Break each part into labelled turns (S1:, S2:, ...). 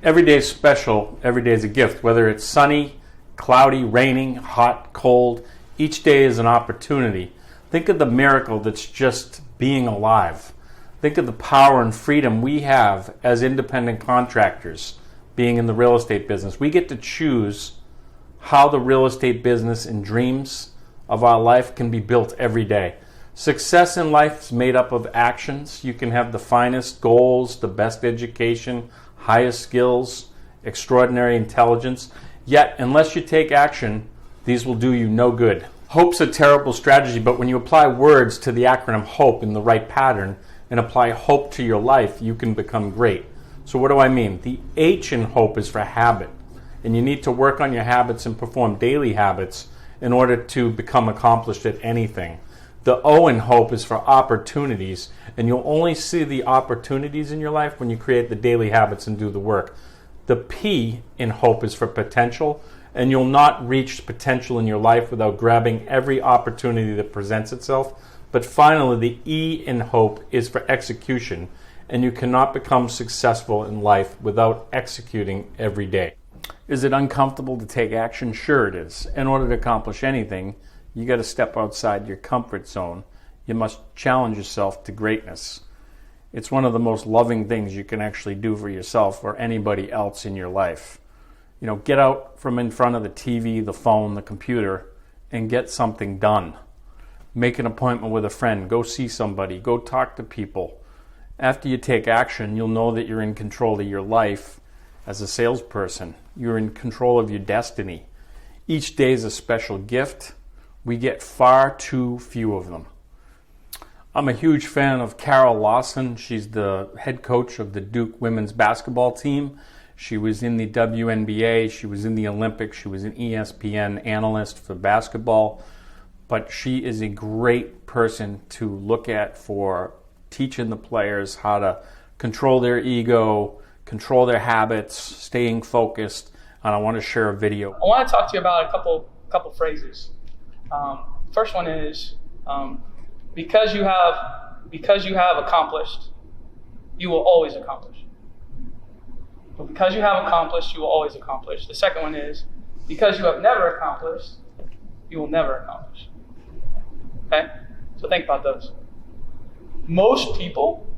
S1: Every day is special. Every day is a gift. Whether it's sunny, cloudy, raining, hot, cold, each day is an opportunity. Think of the miracle that's just being alive. Think of the power and freedom we have as independent contractors being in the real estate business. We get to choose how the real estate business and dreams of our life can be built every day. Success in life is made up of actions. You can have the finest goals, the best education, highest skills, extraordinary intelligence. Yet, unless you take action, these will do you no good. Hope's a terrible strategy, but when you apply words to the acronym HOPE in the right pattern and apply hope to your life, you can become great. So what do I mean? The H in HOPE is for habit, and you need to work on your habits and perform daily habits in order to become accomplished at anything. The O in HOPE is for opportunities, and you'll only see the opportunities in your life when you create the daily habits and do the work. The P in HOPE is for potential, and you'll not reach potential in your life without grabbing every opportunity that presents itself. But finally, the E in HOPE is for execution, and you cannot become successful in life without executing every day. Is it uncomfortable to take action? Sure it is. In order to accomplish anything, you got to step outside your comfort zone. You must challenge yourself to greatness. It's one of the most loving things you can actually do for yourself or anybody else in your life. You know, get out from in front of the TV, the phone, the computer, and get something done. Make an appointment with a friend. Go see somebody. Go talk to people. After you take action, you'll know that you're in control of your life as a salesperson. You're in control of your destiny. Each day is a special gift. We get far too few of them. I'm a huge fan of Kara Lawson. She's the head coach of the Duke women's basketball team. She was in the WNBA. She was in the Olympics. She was an ESPN analyst for basketball. But she is a great person to look at for teaching the players how to control their ego, control their habits, staying focused. And I want to share a video.
S2: I want to talk to you about a couple phrases. First one is because you have accomplished, you will always accomplish. But because you have accomplished, you will always accomplish. The second one is because you have never accomplished, you will never accomplish. Okay? So think about those. Most people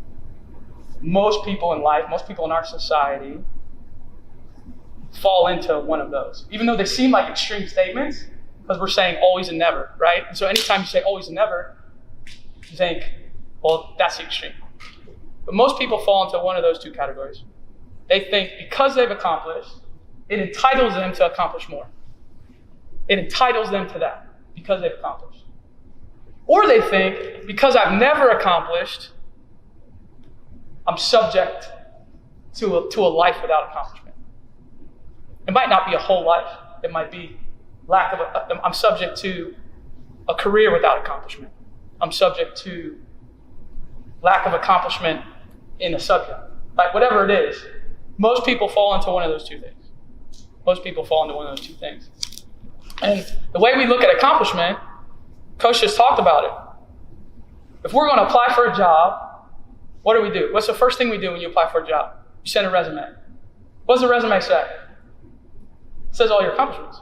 S2: in life, most people in our society fall into one of those. Even though they seem like extreme statements, because we're saying always and never, right? And so anytime you say always and never, you think, well, that's the extreme. But most people fall into one of those two categories. They think because they've accomplished, it entitles them to accomplish more. It entitles them to that because they've accomplished. Or they think because I've never accomplished, I'm subject to a life without accomplishment. It might not be a whole life. It might be I'm subject to a career without accomplishment. I'm subject to lack of accomplishment in a subject. Like whatever it is, most people fall into one of those two things. Most people fall into one of those two things. And the way we look at accomplishment, Coach just talked about it. If we're going to apply for a job, what do? What's the first thing we do when you apply for a job? You send a resume. What does the resume say? It says all your accomplishments.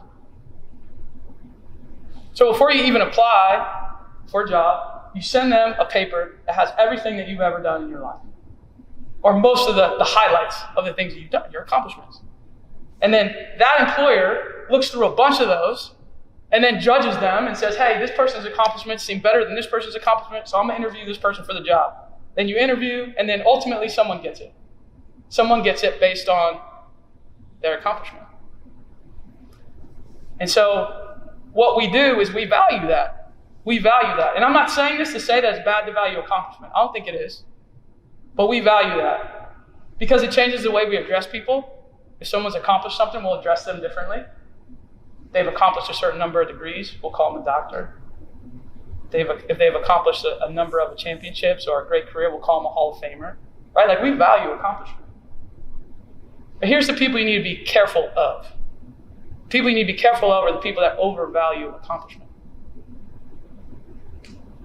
S2: So before you even apply for a job, you send them a paper that has everything that you've ever done in your life. Or most of the highlights of the things that you've done, your accomplishments. And then that employer looks through a bunch of those and then judges them and says, hey, this person's accomplishments seem better than this person's accomplishments, so I'm going to interview this person for the job. Then you interview, and then ultimately someone gets it. Someone gets it based on their accomplishment. And so what we do is we value that. We value that. And I'm not saying this to say that it's bad to value accomplishment. I don't think it is. But we value that because it changes the way we address people. If someone's accomplished something, we'll address them differently. They've accomplished a certain number of degrees, we'll call them a doctor. If they've accomplished a number of championships or a great career, we'll call them a Hall of Famer. Right? Like we value accomplishment. But here's the people you need to be careful of. People you need to be careful of are the people that overvalue accomplishment.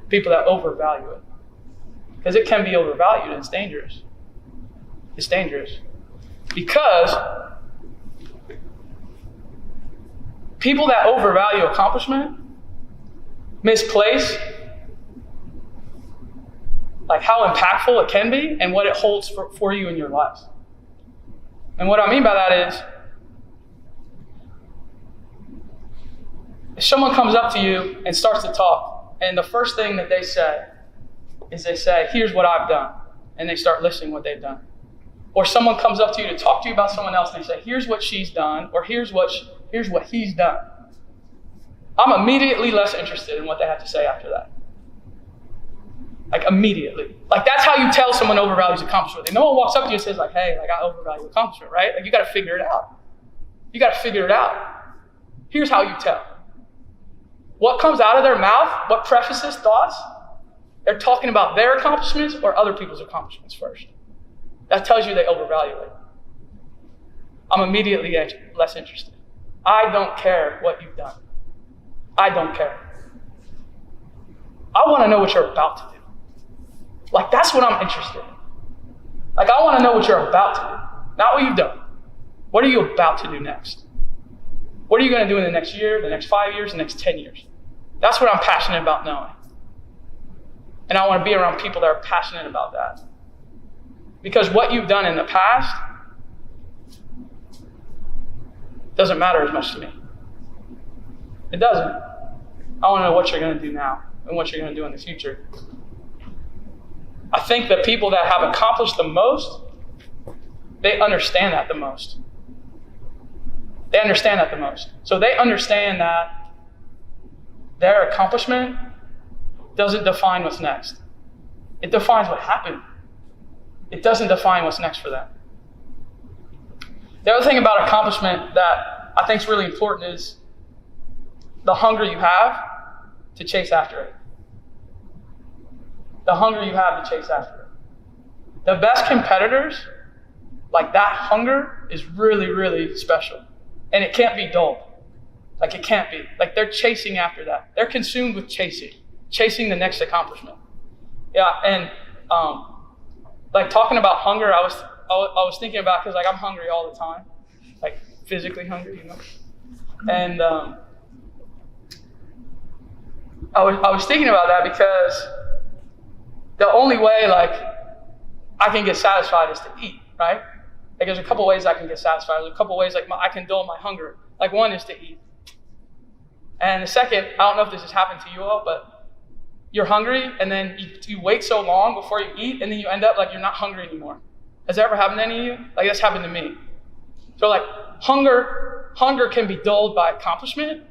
S2: People that overvalue it. Because it can be overvalued and it's dangerous. It's dangerous. Because people that overvalue accomplishment misplace like how impactful it can be and what it holds for you in your life. And what I mean by that is, if someone comes up to you and starts to talk, and the first thing that they say is they say, here's what I've done, and they start listing what they've done. Or someone comes up to you to talk to you about someone else, and they say, here's what she's done, or here's what he's done. I'm immediately less interested in what they have to say after that. Like immediately. Like that's how you tell someone overvalues accomplishment. And no one walks up to you and says like, hey, like I overvalue accomplishment, right? Like you got to figure it out. You got to figure it out. Here's how you tell. What comes out of their mouth, what prefaces thoughts, they're talking about their accomplishments or other people's accomplishments first. That tells you they overvalue it. I'm immediately less interested. I don't care what you've done. I don't care. I want to know what you're about to do. Like, that's what I'm interested in. Like, I want to know what you're about to do, not what you've done. What are you about to do next? What are you going to do in the next year, the next 5 years, the next 10 years? That's what I'm passionate about knowing. And I want to be around people that are passionate about that. Because what you've done in the past doesn't matter as much to me. It doesn't. I want to know what you're going to do now and what you're going to do in the future. I think the people that have accomplished the most, they understand that the most. They understand that the most. So they understand that their accomplishment doesn't define what's next. It defines what happened. It doesn't define what's next for them. The other thing about accomplishment that I think is really important is the hunger you have to chase after it. The hunger you have to chase after it. The best competitors, like that hunger is really, really special. And it can't be dulled. Like it can't be. Like they're chasing after that. They're consumed with chasing the next accomplishment. Yeah, and like talking about hunger, I was thinking about, because like I'm hungry all the time, like physically hungry, you know. And I was thinking about that because the only way like I can get satisfied is to eat, right? Like there's a couple ways I can get satisfied. There's a couple ways like I can dull my hunger. Like one is to eat. And the second, I don't know if this has happened to you all, but you're hungry and then you wait so long before you eat and then you end up like you're not hungry anymore. Has that ever happened to any of you? Like that's happened to me. So like hunger can be dulled by accomplishment,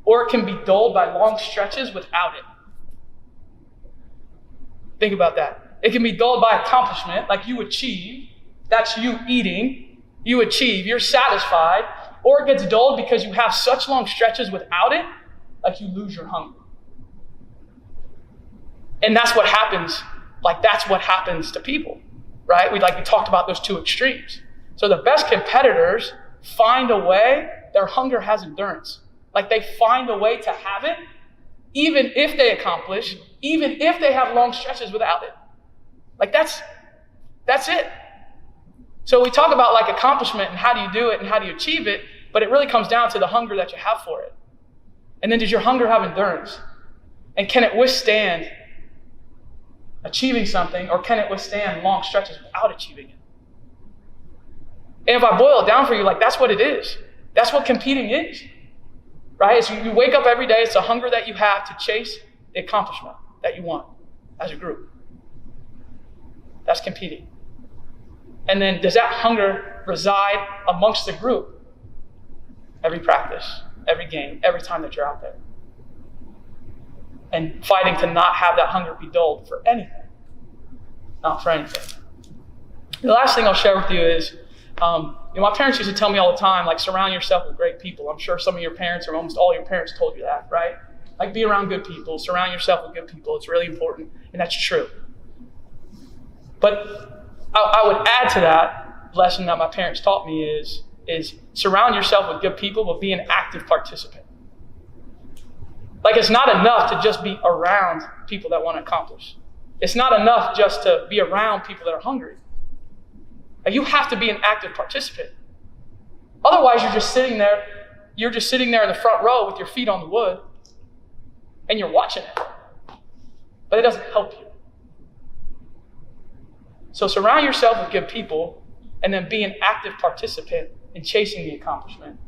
S2: or it can be dulled by long stretches without it. Think about that. It can be dulled by accomplishment, like you achieve. That's you eating. You achieve. You're satisfied. Or it gets dulled because you have such long stretches without it, like you lose your hunger. And that's what happens. Like that's what happens to people, right? We talked about those two extremes. So the best competitors find a way. Their hunger has endurance. Like they find a way to have it, even if they accomplish, even if they have long stretches without it. Like that's it. So we talk about like accomplishment and how do you do it and how do you achieve it, but it really comes down to the hunger that you have for it. And then does your hunger have endurance? And can it withstand achieving something, or can it withstand long stretches without achieving it? And if I boil it down for you, like that's what it is. That's what competing is. Right? So you wake up every day, it's a hunger that you have to chase the accomplishment that you want as a group. That's competing. And then does that hunger reside amongst the group every practice, every game, every time that you're out there? And fighting to not have that hunger be dulled for anything. Not for anything. The last thing I'll share with you is, my parents used to tell me all the time, like, surround yourself with great people. I'm sure some of your parents, or almost all your parents, told you that, right? Like, be around good people, surround yourself with good people. It's really important, and that's true. But I would add to that lesson that my parents taught me is surround yourself with good people, but be an active participant. Like, it's not enough to just be around people that want to accomplish. It's not enough just to be around people that are hungry. Like, you have to be an active participant. Otherwise, you're just sitting there in the front row with your feet on the wood, and you're watching it. But it doesn't help you. So surround yourself with good people, and then be an active participant in chasing the accomplishment.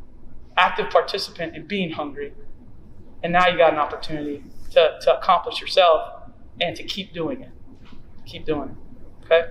S2: Active participant in being hungry. And now you got an opportunity to accomplish yourself and to keep doing it. Keep doing it. Okay?